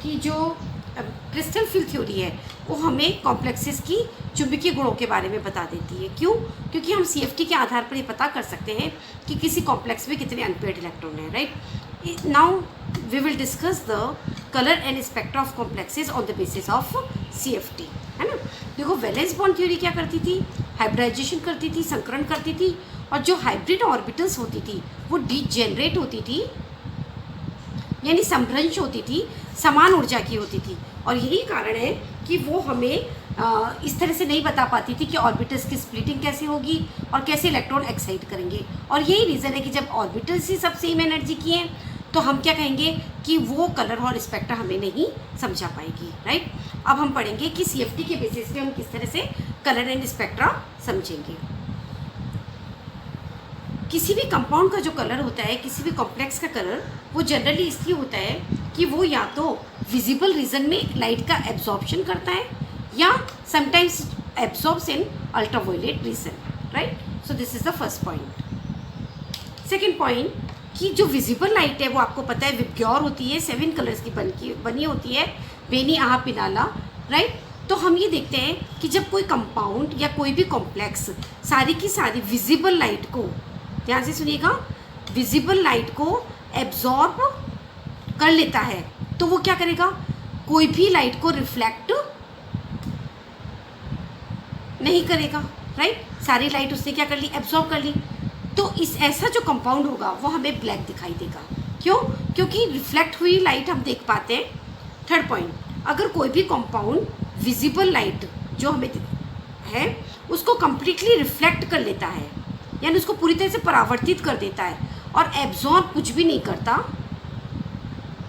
कि जो crystal field theory है वो हमें कॉम्प्लेक्सेस की चुंबकीय गुणों के बारे में बता देती है। क्यों? क्योंकि हम CFT के आधार पर ये पता कर सकते हैं कि किसी कॉम्प्लेक्स में कितने अनपेयर्ड इलेक्ट्रॉन हैं, right. Now we will discuss the colour and spectra of complexes on the basis of CFT, है ना। देखो, वैलेंस बॉन्ड थ्योरी क्या करती थी? हाइब्रिडाइजेशन करती थी, संकरण करती थी, और जो हाइब्रिड ऑर्बिटल्स होती थी वो डीजेनरेट होती थी, यानी संभ्रंश होती थी, समान ऊर्जा की होती थी। और यही कारण है कि वो हमें इस तरह से नहीं बता पाती थी कि ऑर्बिटल्स की स्प्लिटिंग कैसे होगी और कैसे इलेक्ट्रॉन एक्साइट करेंगे। और यही रीज़न है कि जब ऑर्बिटल्स ही सब सेम एनर्जी की हैं तो हम क्या कहेंगे कि वो कलर और स्पेक्ट्रा हमें नहीं समझा पाएगी, राइट। अब हम पढ़ेंगे कि CFT के बेसिस पे हम किस तरह से कलर एंड स्पेक्ट्रा समझेंगे। किसी भी कंपाउंड का जो कलर होता है, किसी भी कॉम्प्लेक्स का कलर, वो जनरली इसलिए होता है कि वो या तो विजिबल रीजन में लाइट का एब्जॉर्प्शन करता है या sometimes absorbs in ultraviolet region, right. So this is the first point. Second point कि जो विजिबल लाइट है वो आपको पता है विबग्योर होती है, 7 कलर्स की बनी होती है, बेनी, आहा, पिनाला, राइट। तो हम ये देखते हैं कि जब कोई कंपाउंड या कोई भी कॉम्प्लेक्स सारी की सारी विजिबल लाइट को, ध्यान से सुनिएगा, विजिबल लाइट को एब्जॉर्ब कर लेता है तो वो क्या करेगा? कोई भी लाइट को रिफ्लेक्ट नहीं करेगा, राइट। सारी लाइट उसने क्या कर ली? एब्जॉर्ब कर ली। तो इस ऐसा जो कंपाउंड होगा वो हमें ब्लैक दिखाई देगा। क्यों? क्योंकि रिफ्लेक्ट हुई लाइट हम देख पाते हैं। थर्ड पॉइंट, अगर कोई भी कंपाउंड विजिबल लाइट जो हमें है उसको कंप्लीटली रिफ्लेक्ट कर लेता है, यानी उसको पूरी तरह से परावर्तित कर देता है और एब्जॉर्ब कुछ भी नहीं करता,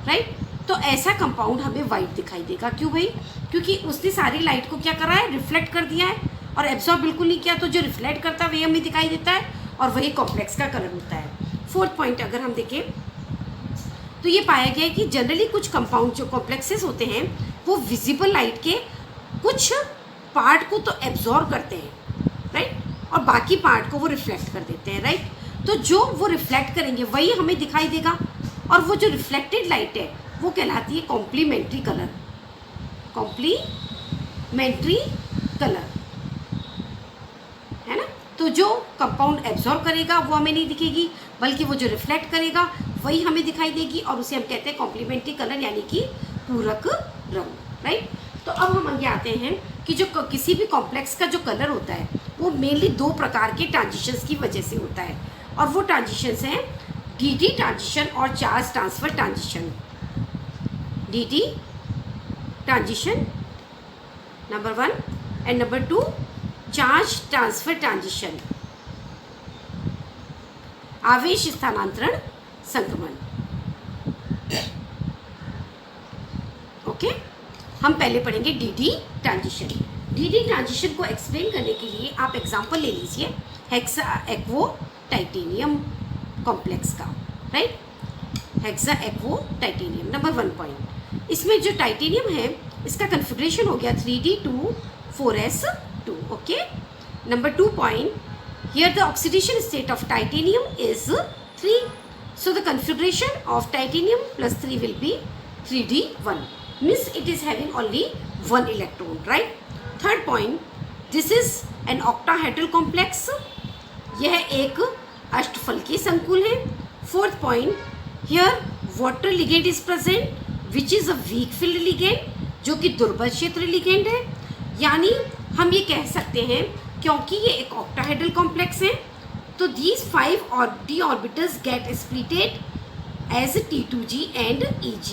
राइट, तो ऐसा कंपाउंड हमें वाइट दिखाई देगा। क्यों भाई? क्योंकि उसने सारी लाइट को क्या करा है? रिफ्लेक्ट कर दिया है और एब्जॉर्ब बिल्कुल नहीं किया। तो जो रिफ्लेक्ट करता है वही हमें दिखाई देता है और वही कॉम्प्लेक्स का कलर होता है। फोर्थ पॉइंट अगर हम देखें तो ये पाया गया है कि जनरली कुछ कंपाउंड जो कॉम्प्लेक्सेस होते हैं वो विजिबल लाइट के कुछ पार्ट को तो एब्जॉर्ब करते हैं, राइट, और बाकी पार्ट को वो रिफ्लेक्ट कर देते हैं, राइट। तो जो वो रिफ्लेक्ट करेंगे वही हमें दिखाई देगा और वो जो रिफ्लेक्टेड लाइट है वो कहलाती है कॉम्प्लीमेंट्री कलर। कॉम्प्लीमेंट्री कलर, है ना। तो जो कंपाउंड एब्जॉर्ब करेगा वो हमें नहीं दिखेगी, बल्कि वो जो रिफ्लेक्ट करेगा वही हमें दिखाई देगी और उसे हम कहते हैं कॉम्प्लीमेंट्री कलर, यानी कि पूरक रंग, राइट। तो अब हम आगे आते हैं कि जो किसी भी कॉम्प्लेक्स का जो कलर होता है वो मेनली 2 प्रकार के ट्रांजिशंस की वजह से होता है, और वो ट्रांजिशंस हैं DD ट्रांजिशन और charge transfer transition. DD transition number 1 and number 2 charge transfer transition, आवेश स्थानांतरण संक्रमण। ओके, हम पहले पढ़ेंगे DD ट्रांजिशन। DD ट्रांजिशन को एक्सप्लेन करने के लिए आप एग्जांपल ले लीजिए हेक्सा एक्वो टाइटेनियम कॉम्प्लेक्स का, right. Hexa aquo titanium number 1 point, इसमें जो टाइटेनियम है इसका कन्फिग्रेशन हो गया 3D2 4s2। Okay, number 2 point, here the oxidation state of titanium is 3, so the configuration of titanium plus 3 will be 3D1, means it is having only 1 electron, right. Third point, this is an octahedral complex, यह एक अष्टफलकीय संकुल है। Fourth point, here water ligand is present which is a weak field ligand, जो कि दुर्बल क्षेत्र ligand है। यानी हम ये कह सकते हैं क्योंकि ये एक ऑक्टाहेड्रल कॉम्प्लेक्स है तो these 5 d orbitals get splitted as T2g and Eg,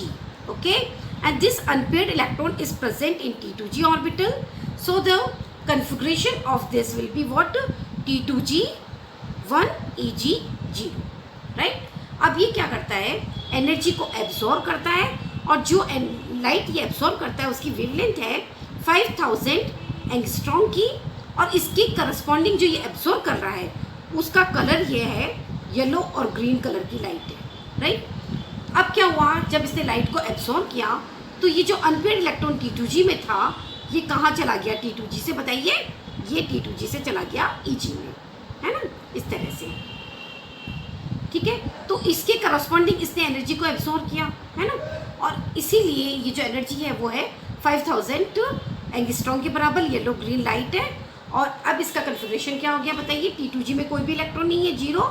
okay, and this unpaired electron is present in T2g orbital, so the configuration of this will be what? T2g 1 Eg 0, right. अब ये क्या करता है? Energy को absorb करता है और जो लाइट ये एब्जॉर्ब करता है उसकी वेवलेंथ है 5000 एंगस्ट्रॉम की, और इसकी करस्पॉन्डिंग जो ये एब्जॉर्ब कर रहा है उसका कलर ये है येलो और ग्रीन कलर की लाइट है, राइट। अब क्या हुआ? जब इसने लाइट को एब्जॉर्ब किया तो ये जो अनपेयर्ड इलेक्ट्रॉन T2g में था ये कहाँ चला गया? T2g से, बताइए, ये T2g से चला गया Eg में, है ना, इस तरह से। ठीक है, तो इसके करस्पॉन्डिंग इसने एनर्जी को एब्जॉर्ब किया, है ना, और इसीलिए ये जो एनर्जी है वो है 5000 एंगस्ट्रॉम के बराबर। येलो ग्रीन लाइट है। और अब इसका कन्फिग्रेशन क्या हो गया बताइए। T2G में कोई भी इलेक्ट्रॉन नहीं है, 0,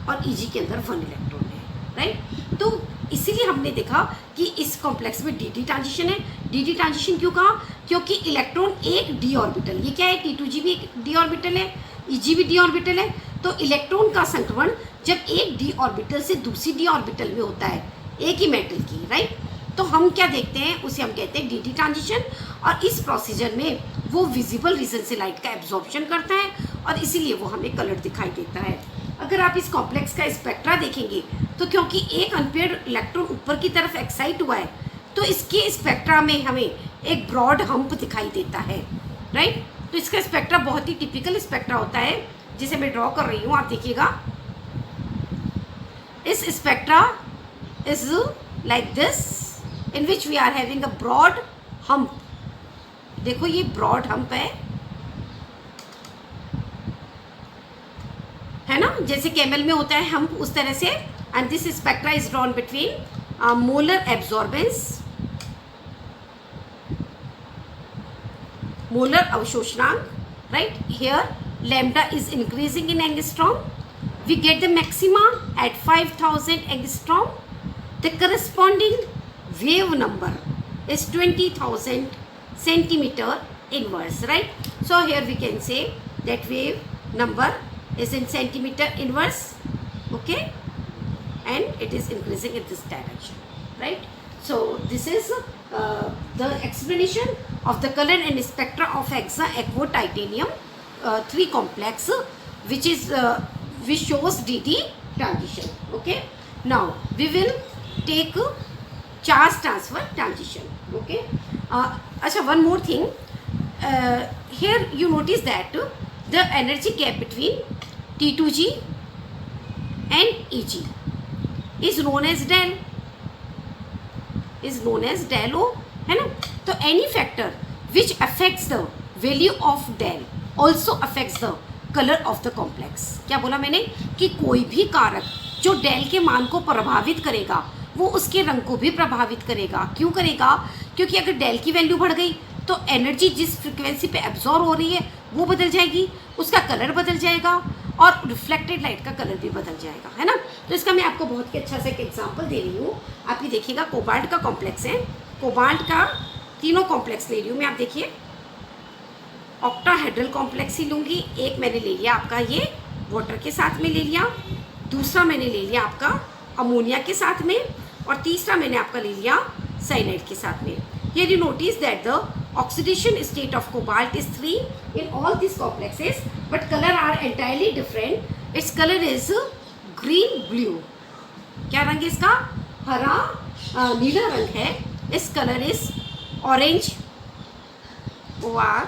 और Eg के अंदर 1 इलेक्ट्रॉन है, राइट। तो इसीलिए हमने देखा कि इस कॉम्प्लेक्स में dd ट्रांजिशन है। dd ट्रांजिशन क्यों कहा, क्योंकि इलेक्ट्रॉन एक d ऑर्बिटल, ये क्या है, T2G भी एक d ऑर्बिटल है, Eg भी d ऑर्बिटल है, तो इलेक्ट्रॉन का संक्रमण जब एक d ऑर्बिटल से दूसरी d ऑर्बिटल में होता है, एक ही मेटल की, राइट, तो हम क्या देखते हैं, उसे हम कहते हैं dd ट्रांजिशन। और इस प्रोसीजर में वो विजिबल रीजन से लाइट का एब्जॉर्प्शन करता है और इसीलिए वो हमें कलर दिखाई देता है। अगर आप इस कॉम्प्लेक्स का स्पेक्ट्रा देखेंगे तो क्योंकि एक अनपेयर्ड इलेक्ट्रॉन ऊपर की तरफ एक्साइट हुआ है, तो इसके स्पेक्ट्रा में हमें एक ब्रॉड हम्प दिखाई देता है, राइट। तो इसका स्पेक्ट्रा बहुत ही टिपिकल स्पेक्ट्रा होता है, जिसे मैं ड्रॉ कर रही हूँ, आप देखिएगा। इस spectra is like this, in which we are having a broad hump. देखो ये ब्रॉड हम्प है ना, जैसे कैमल में होता है हम्प, उस तरह से। And this spectra is drawn between molar absorbance, molar अवशोषणांक, right. Here lambda is increasing in angstrom, we get the maxima at 5000 angstrom, the corresponding wave number is 20,000 centimeter inverse, right. So here we can say that wave number is in centimeter inverse, okay, and it is increasing in this direction, right. So this is the explanation of the color and spectra of hexa-aquo titanium 3 complex, which shows dd transition, okay. Now we will take charge transfer transition, okay. Acha, one more thing, here you notice that the energy gap between T2G and Eg is known as del, O, है ना। तो any factor which affects the value of del also affects the color of the complex। क्या बोला मैंने कि कोई भी कारक जो del के मान को प्रभावित करेगा वो उसके रंग को भी प्रभावित करेगा। क्यों करेगा, क्योंकि अगर डेल की वैल्यू बढ़ गई तो एनर्जी जिस फ्रिक्वेंसी पे एब्जॉर्ब हो रही है वो बदल जाएगी, उसका कलर बदल जाएगा और रिफ्लेक्टेड लाइट का कलर भी बदल जाएगा, है ना। तो इसका मैं आपको बहुत ही अच्छा सा एक एग्जांपल दे रही हूँ। आप ये देखिएगा, कोबाल्ट का कॉम्प्लेक्स है, कोबाल्ट का तीनों कॉम्प्लेक्स ले रही हूँ मैं। आप देखिए, ऑक्टाहेड्रल कॉम्प्लेक्स ही लूँगी। एक मैंने ले लिया आपका ये वाटर के साथ में ले लिया, दूसरा मैंने ले लिया आपका अमोनिया के साथ में, और तीसरा मैंने आपका ले लिया साइनाइड के साथ में। Here you notice that the oxidation state of cobalt is 3 in all these complexes, but color are entirely different. Its color is green blue. क्या रंग है इसका, हरा नीला रंग है। इस कलर इज ऑरेंज, OR,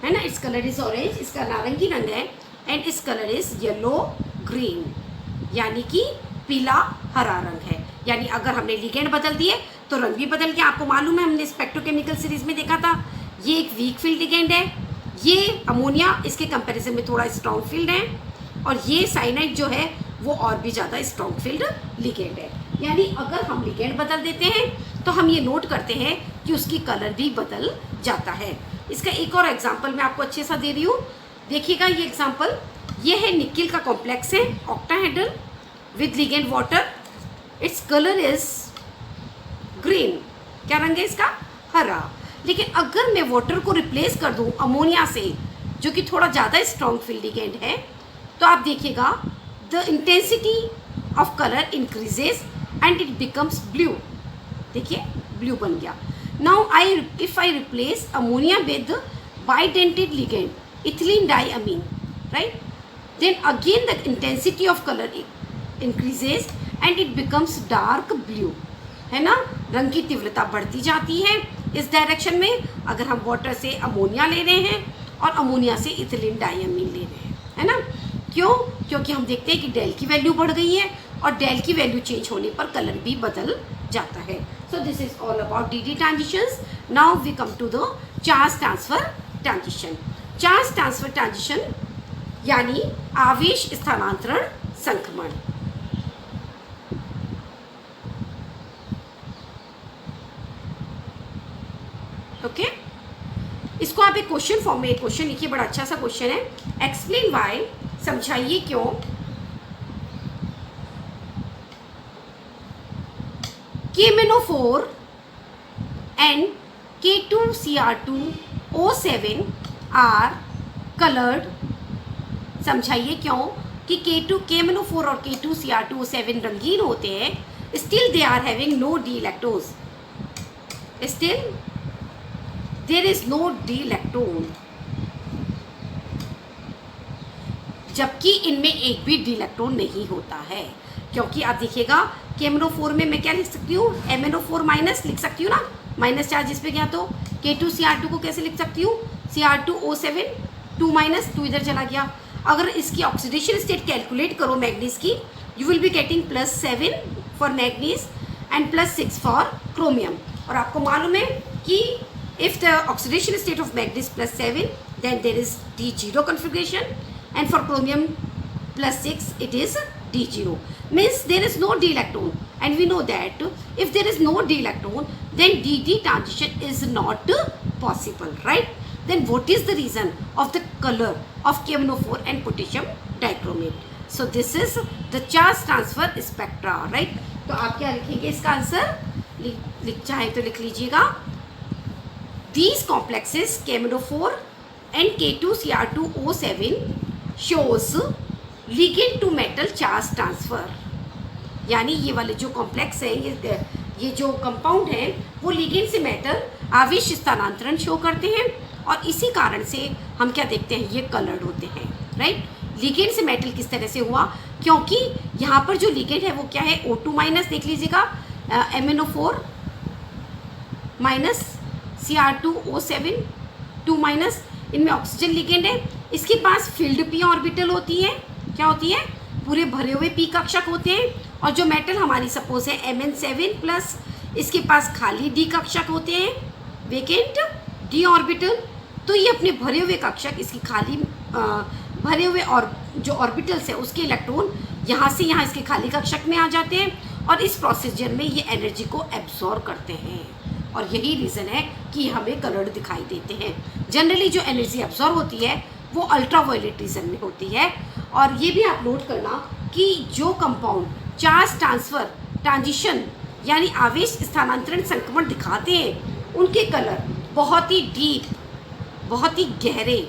है ना। इस कलर इज ऑरेंज, इसका नारंगी रंग है। एंड इस कलर इज येलो ग्रीन, यानी कि पीला हरा रंग है। यानी अगर हमने लिगेंड बदल दिए तो रंग भी बदल गया। आपको मालूम है, हमने स्पेक्ट्रोकेमिकल सीरीज में देखा था, ये एक वीक फील्ड लिगेंड है, ये अमोनिया इसके कंपैरिजन में थोड़ा स्ट्रॉन्ग फील्ड है, और ये साइनाइड जो है वो और भी ज़्यादा स्ट्रॉन्ग फील्ड लिगेंड है। यानी अगर हम लिगेंड बदल देते हैं तो हम ये नोट करते हैं कि उसकी कलर भी बदल जाता है। इसका एक और एग्जाम्पल मैं आपको अच्छे सा दे रही हूँ, देखिएगा ये एग्जाम्पल। ये है निकिल का कॉम्प्लेक्स है, octahedral with ligand water, its color is green। क्या रंग है इसका, हरा। लेकिन अगर मैं वाटर को रिप्लेस कर दूं अमोनिया से, जो कि थोड़ा ज़्यादा स्ट्रॉन्ग फील्ड लिगेंड है, तो आप देखिएगा the intensity of colour increases and it becomes blue. देखिए ब्लू बन गया। Now if I replace ammonia with bidentate ligand ethylene diamine, right, then again the intensity of colour increases and it becomes dark blue, है ना। रंग की तीव्रता बढ़ती जाती है इस डायरेक्शन में अगर हम वाटर से अमोनिया ले रहे हैं और अमोनिया से इथिलीन डाइअमीन ले रहे हैं, है ना। क्यों, क्योंकि हम देखते हैं कि डेल की वैल्यू बढ़ गई है और डेल की वैल्यू चेंज होने पर कलर भी बदल जाता है। So this is all about D transitions. Now we come to the charge transfer transition. Charge transfer transition यानी आवेश स्थानांतरण संक्रमण। ओके, इसको आप एक क्वेश्चन फॉर्म में एक क्वेश्चन लिखिए, बड़ा अच्छा सा क्वेश्चन है। एक्सप्लेन वाई, समझाइए क्यों KMnO4 and K2Cr2O7 are coloured. समझाइए क्यों कि KMnO4 और K2Cr2O7 रंगीन होते हैं, still they are having no D lactose, still there is no D lactone, जबकि इनमें एक भी डी लैक्टोन नहीं होता है। क्योंकि आप देखिएगा KMnO4 में मैं क्या लिख सकती हूँ, MnO4 माइनस लिख सकती हूँ ना, माइनस चार्ज इस पे गया, तो K2Cr2 को कैसे लिख सकती हूँ, Cr2O7 2 माइनस 2 इधर चला गया। अगर इसकी ऑक्सीडेशन स्टेट कैलकुलेट करो मैग्नीज की, you will be getting +7 for manganese and +6 for chromium. और आपको मालूम है कि if the oxidation state of manganese +7 then there is D0 configuration, and for chromium +6 it is D0, means there is no D lactone, and we know that if there is no D lactone then DD transition is not possible, right? Then what is the reason of the color of KMnO4 and potassium dichromate? So this is the charge transfer spectra, right? तो आप क्या लिखेंगे इसका answer, लिख चाहे तो लिख लीजिएगा, these complexes KMnO4 and K2Cr2O7 shows ligand to metal charge transfer, यानी ये वाले जो कॉम्प्लेक्स है, ये जो कंपाउंड है वो लिगेंड से मेटल आवेश स्थानांतरण शो करते हैं, और इसी कारण से हम क्या देखते हैं, ये कलर्ड होते हैं, राइट? लिगेंड से मेटल किस तरह से हुआ, क्योंकि यहाँ पर जो लिगेंड है वो क्या है, O2 माइनस, देख लीजिएगा MnO4 माइनस Cr2O7 2 माइनस, इनमें ऑक्सीजन लिगेंड है, इसके पास फील्ड p ऑर्बिटल होती है, क्या होती है, पूरे भरे हुए p कक्षक होते हैं, और जो मेटल हमारी सपोज है Mn7 प्लस, इसके पास खाली d कक्षक होते हैं, वेकेंट d ऑर्बिटल। तो ये अपने भरे हुए कक्षक, इसकी खाली भरे हुए और जो ऑर्बिटल्स है उसके इलेक्ट्रॉन यहाँ से यहाँ इसके खाली कक्षक में आ जाते हैं, और इस प्रोसीजर में ये एनर्जी को एब्जॉर्ब करते हैं, और यही रीज़न है कि हमें कलर्ड दिखाई देते हैं। जनरली जो एनर्जी एब्जॉर्ब होती है वो अल्ट्रावायलेट रीजन में होती है। और ये भी आप नोट करना कि जो कंपाउंड चार्ज ट्रांसफ़र ट्रांजिशन यानी आवेश स्थानांतरण संक्रमण दिखाते हैं, उनके कलर बहुत ही डीप, बहुत ही गहरे,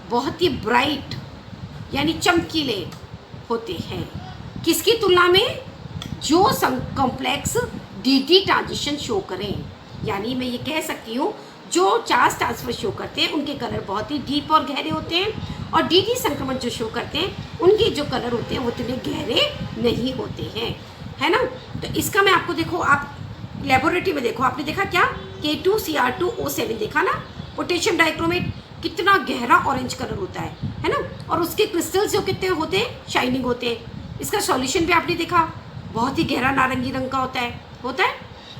बहुत ही ब्राइट यानी चमकीले होते हैं। किसकी तुलना में, जो कॉम्प्लेक्स DD ट्रांजिशन शो करें, यानी मैं ये कह सकती हूँ जो चार्ज ट्रांसफर शो करते हैं उनके कलर बहुत ही डीप और गहरे होते हैं, और DD संक्रमण जो शो करते हैं उनके जो कलर होते हैं वो इतने गहरे नहीं होते हैं, है ना? तो इसका मैं आपको, देखो आप लेबोरेटरी में देखो, आपने देखा क्या, K2Cr2O7 देखा ना, पोटेशियम डाइक्रोमेट कितना गहरा ऑरेंज कलर होता है ना? और उसके क्रिस्टल्स जो कितने होते हैं, शाइनिंग होते हैं। इसका सॉल्यूशन भी आपने देखा, बहुत ही गहरा नारंगी रंग का होता है।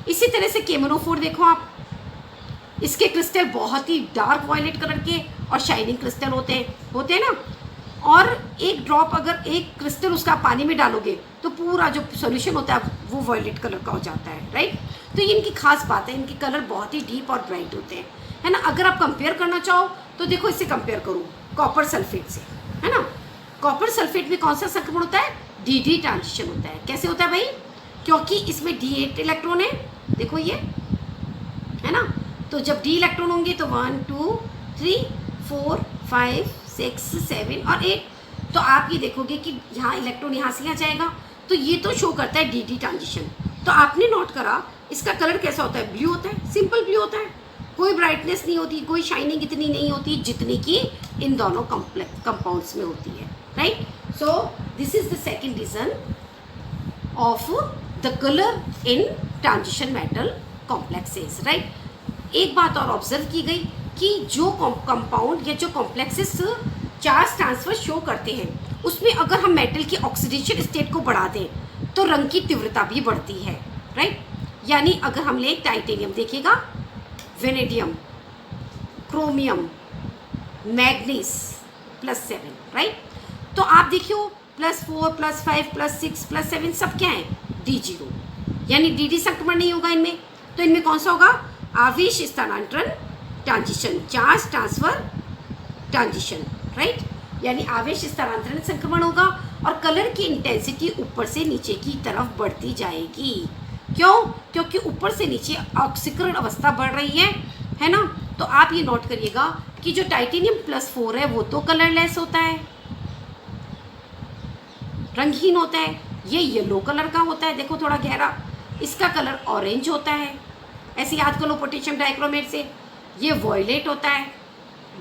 इसी तरह से KMnO4 देखो आप, इसके क्रिस्टल बहुत ही डार्क वायलेट कलर के और शाइनिंग क्रिस्टल होते हैं ना। और एक ड्रॉप अगर एक क्रिस्टल उसका पानी में डालोगे तो पूरा जो सॉल्यूशन होता है वो वायलेट कलर का हो जाता है, राइट? तो ये इनकी खास बात है, इनके कलर बहुत ही डीप और ब्राइट होते हैं, है ना? अगर आप कंपेयर करना चाहो तो देखो, इससे कंपेयर करूँ कॉपर सल्फेट से, है ना? कॉपर सल्फेट में कौन सा संक्रमण होता है, DD ट्रांजिशन होता है। कैसे होता है भाई, क्योंकि इसमें D8 इलेक्ट्रॉन है, देखो ये, है ना? तो जब D इलेक्ट्रॉन होंगे तो 1 2 3 4 5 6 7 और 8, तो आप ये देखोगे कि यहाँ इलेक्ट्रॉन यहाँ से यहाँ जाएगा, तो ये तो शो करता है DD ट्रांजिशन। तो आपने नोट करा इसका कलर कैसा होता है, ब्लू होता है, सिंपल ब्लू होता है, कोई ब्राइटनेस नहीं होती, कोई शाइनिंग इतनी नहीं होती जितनी कि इन दोनों कंपाउंड्स में होती है, right? So this is the second reason of the colour in transition metal complexes, right? एक बात और ऑब्जर्व की गई कि जो कंपाउंड या जो कॉम्प्लेक्सेस चार्ज ट्रांसफर शो करते हैं उसमें अगर हम मेटल की ऑक्सीडेशन स्टेट को बढ़ा दें तो रंग की तीव्रता भी बढ़ती है, राइट? यानी अगर हम लें टाइटेनियम, देखिएगा वेनेडियम, क्रोमियम, मैग्नीज +7, राइट? तो आप देखियो +4 +5 +6 +7 सब क्या है D0, यानी dd संक्रमण नहीं होगा इनमें। तो इनमें कौन सा होगा आवेश स्थानांतरण transition, charge transfer transition, right, यानी आवेश स्थानांतरण संक्रमण होगा और कलर की इंटेंसिटी ऊपर से नीचे की तरफ बढ़ती जाएगी। क्यों? क्योंकि ऊपर से नीचे ऑक्सीकरण अवस्था बढ़ रही है ना। तो आप ये नोट करिएगा कि जो टाइटेनियम +4 है वो तो कलरलेस होता है, रंगहीन होता है। ये येलो कलर का होता है, देखो थोड़ा गहरा, इसका कलर ऑरेंज होता है। ऐसे याद कर लो पोटेशियम डाइक्रोमेट से, ये वॉयलेट होता है,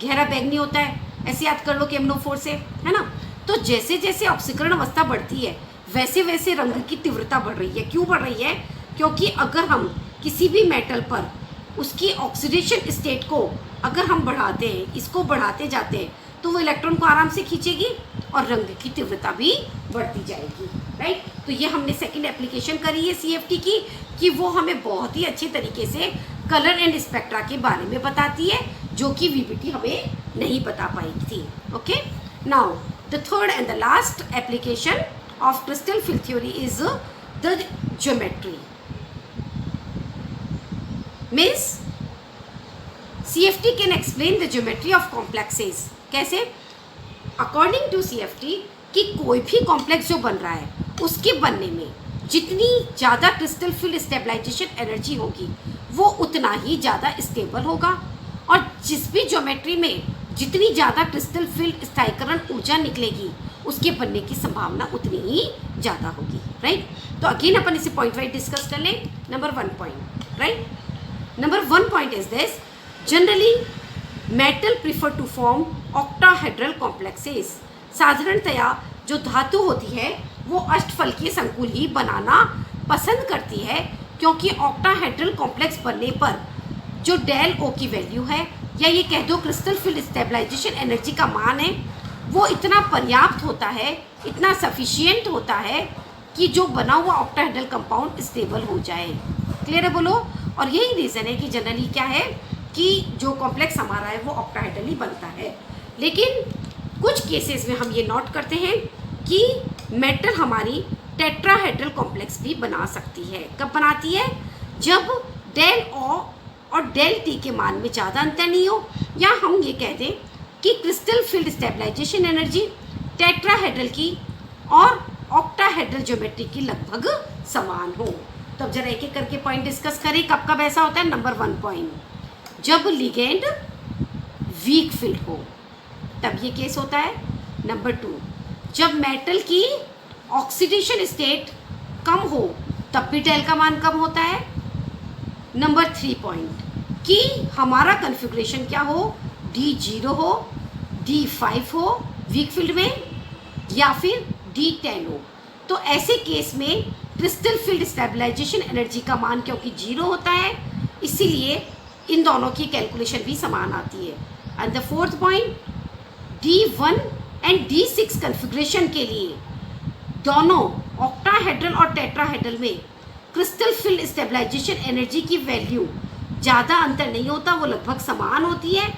गहरा बैंगनी होता है। ऐसे याद कर लो KMnO4 से, है ना। तो जैसे जैसे ऑक्सीकरण अवस्था बढ़ती है वैसे वैसे रंग की तीव्रता बढ़ रही है। क्यों बढ़ रही है? क्योंकि अगर हम किसी भी मेटल पर उसकी ऑक्सीडेशन स्टेट को अगर हम बढ़ाते हैं, इसको बढ़ाते जाते हैं, तो वो इलेक्ट्रॉन को आराम से खींचेगी और रंग की तीव्रता भी बढ़ती जाएगी, राइट। तो ये हमने सेकंड एप्लीकेशन करी है CFT की, कि वो हमें बहुत ही अच्छे तरीके से कलर एंड स्पेक्ट्रा के बारे में बताती है, जो कि VBT हमें नहीं बता पाई थी। Okay, now the third and the last application of crystal field theory is the geometry. Means CFT can explain the geometry of complexes. कैसे? अकॉर्डिंग टू CFT कि कोई भी कॉम्प्लेक्स जो बन रहा है उसके बनने में जितनी ज़्यादा क्रिस्टल फील्ड स्टेबलाइजेशन एनर्जी होगी वो उतना ही ज़्यादा स्टेबल होगा, और जिस भी ज्योमेट्री में जितनी ज़्यादा क्रिस्टल फील्ड स्थायीकरण ऊर्जा निकलेगी उसके बनने की संभावना उतनी ही ज़्यादा होगी, राइट। तो अगेन अपन इसे पॉइंट वाइज डिस्कस कर लें। Number 1 point, right. Number 1 point is this: generally metal prefer to form octahedral complexes. साधारणतया जो धातु होती है वो अष्टफलकीय संकुल ही बनाना पसंद करती है, क्योंकि ऑक्टाहेड्रल कॉम्प्लेक्स बनने पर जो डेल ओ की वैल्यू है, या ये कह दो क्रिस्टल फील्ड स्टेबलाइजेशन एनर्जी का मान है, वो इतना पर्याप्त होता है, इतना सफिशियंट होता है कि जो बना हुआ ऑक्टाहेड्रल कंपाउंड स्टेबल हो जाए। क्लियर है बोलो? और यही रीज़न है कि जनरली क्या है कि जो कॉम्प्लेक्स हमारा है वो ऑक्टाहेड्रल ही बनता है। लेकिन कुछ केसेस में हम ये नोट करते हैं कि मेटल हमारी टेट्राहेड्रल कॉम्प्लेक्स भी बना सकती है। कब बनाती है? जब डेल ओ और डेल टी के मान में ज़्यादा अंतर नहीं हो, या हम ये कह दें कि crystal field stabilisation energy tetrahedral की और ऑक्टाहेड्रल ज्योमेट्री की लगभग समान हो। तो अब जरा एक एक करके पॉइंट डिस्कस करें। कब कब ऐसा होता है? नंबर 1 पॉइंट, जब लिगेंड वीक फील्ड हो तब ये केस होता है। नंबर 2, जब मेटल की ऑक्सीडेशन स्टेट कम हो तब भी डेल का मान कम होता है। नंबर 3 पॉइंट, कि हमारा कन्फिग्रेशन क्या हो, D0 हो, D5 हो वीक फील्ड में, या फिर D10 हो। तो ऐसे केस में क्रिस्टल फील्ड स्टेबलाइजेशन एनर्जी का मान क्योंकि 0 होता है, इसीलिए इन दोनों की कैलकुलेशन भी समान आती है। And the 4th point, D1 and D6 configuration के लिए दोनों ऑक्टाहेड्रल और टेट्राहेड्रल में क्रिस्टल फील्ड स्टेबलाइजेशन एनर्जी की वैल्यू ज़्यादा अंतर नहीं होता, वो लगभग समान होती है।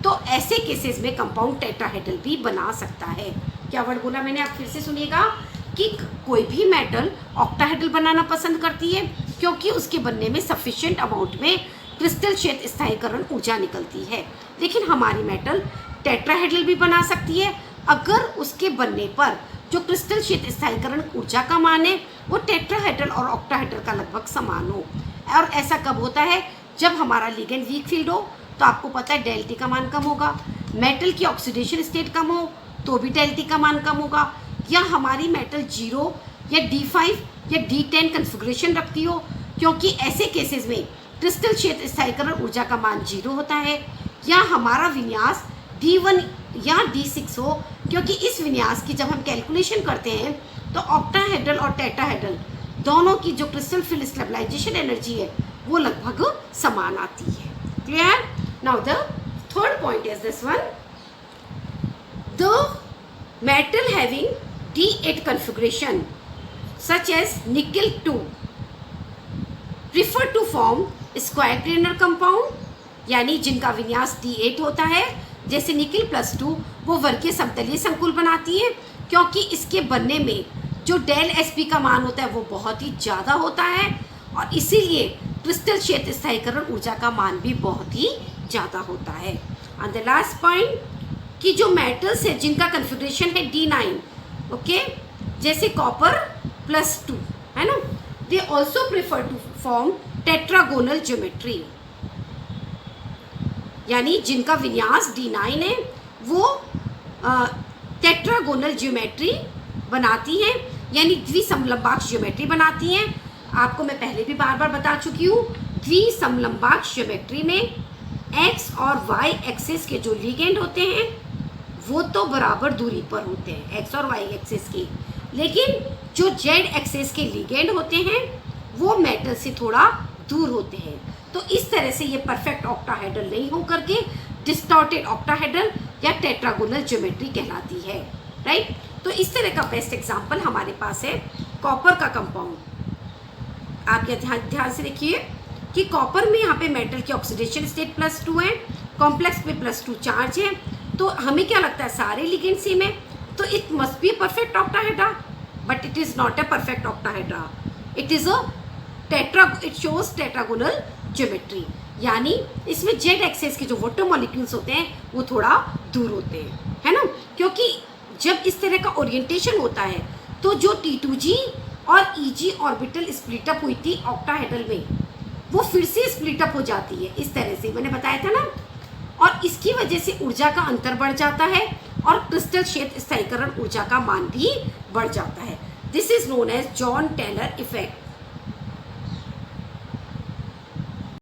तो ऐसे केसेस में कंपाउंड टेट्राहेड्रल भी बना सकता है। क्या वर्ड बोला मैंने? आप फिर से सुनिएगा कि कोई भी मेटल ऑक्टाहेड्रल बनाना पसंद करती है क्योंकि उसके बनने में सफिशिएंट अमाउंट में क्रिस्टल क्षेत्र स्थायीकरण ऊर्जा निकलती है। लेकिन हमारी मेटल टेट्राहेड्रल भी बना सकती है अगर उसके बनने पर जो क्रिस्टल क्षेत्र स्थायीकरण ऊर्जा का मान है वो टेट्राहेड्रल और ऑक्टाहेड्रल का लगभग समान हो। और ऐसा कब होता है? जब हमारा लिगेंड वीक फील्ड हो, तो आपको पता है डेल टी का मान कम होगा। मेटल की ऑक्सीडेशन स्टेट कम हो तो भी डेल टी का मान कम होगा। या हमारी मेटल 0 या D5 या D10 कन्फिग्रेशन रखती हो, क्योंकि ऐसे केसेस में क्रिस्टल क्षेत्र स्थायीकरण ऊर्जा का मान 0 होता है। या हमारा विन्यास D1 या D6 हो, क्योंकि इस विन्यास की जब हम कैलकुलेशन करते हैं तो ऑक्टाहेड्रल और टेट्राहेड्रल दोनों की जो क्रिस्टल फील्ड स्टेबलाइजेशन एनर्जी है वो लगभग समान आती है। Clear? Now the 3rd point is this one, the metal having D8 configuration such as nickel 2 prefer to form square planar compound, यानी जिनका विन्यास D8 होता है, जैसे निकिल +2 वो वर्गीय समतलीय संकुल बनाती है, क्योंकि इसके बनने में जो डेल Sp का मान होता है वो बहुत ही ज़्यादा होता है और इसीलिए क्रिस्टल क्षेत्र स्थायीकरण ऊर्जा का मान भी बहुत ही ज़्यादा होता है। एंड द लास्ट पॉइंट कि जो मेटल्स है जिनका कन्फिग्रेशन है D9, ओके, जैसे कॉपर +2 है ना, they also prefer to form tetragonal geometry, यानी जिनका विन्यास D9 है वो टेट्रागोनल ज्योमेट्री बनाती हैं, यानी द्विसमलंबाक्ष ज्योमेट्री बनाती हैं। आपको मैं पहले भी बार बार बता चुकी हूँ, द्विसमलंबाक्ष ज्योमेट्री में x और y एक्सिस के जो लिगेंड होते हैं वो तो बराबर दूरी पर होते हैं, x और y एक्सिस के, लेकिन जो z एक्सिस के लिगेंड होते हैं वो मेटल से थोड़ा दूर होते हैं। तो इस तरह से ये परफेक्ट ऑक्टाहेड्रल नहीं हो करके डिस्टॉर्टेड ऑक्टाहेड्रल या टेट्रागोनल ज्योमेट्री कहलाती है, राइट। तो इस तरह का बेस्ट एग्जांपल हमारे पास है कॉपर का कंपाउंड। आप ध्यान से देखिए कि कॉपर में यहाँ पे मेटल की ऑक्सीडेशन स्टेट +2 है, कॉम्प्लेक्स पे +2 चार्ज है, तो हमें क्या लगता है सारे लिगेंड सेम है, तो it must be perfect octahedra, but it is not a perfect octahedra, it is a it shows tetragonal geometry, यानी इसमें जेड एक्सेस के जो वाटर मॉलिक्यूल्स होते हैं वो थोड़ा दूर होते हैं, है ना, क्योंकि जब इस तरह का ओरिएंटेशन होता है तो जो T2G और EG ऑर्बिटल स्प्लिट अप हुई थी ऑक्टाहेड्रल में वो फिर से स्प्लिट अप हो जाती है, इस तरह से मैंने बताया था ना, और इसकी वजह से ऊर्जा का अंतर बढ़ जाता है और क्रिस्टल क्षेत्र स्थायीकरण ऊर्जा का मान भी बढ़ जाता है। This is known as Jahn Teller effect.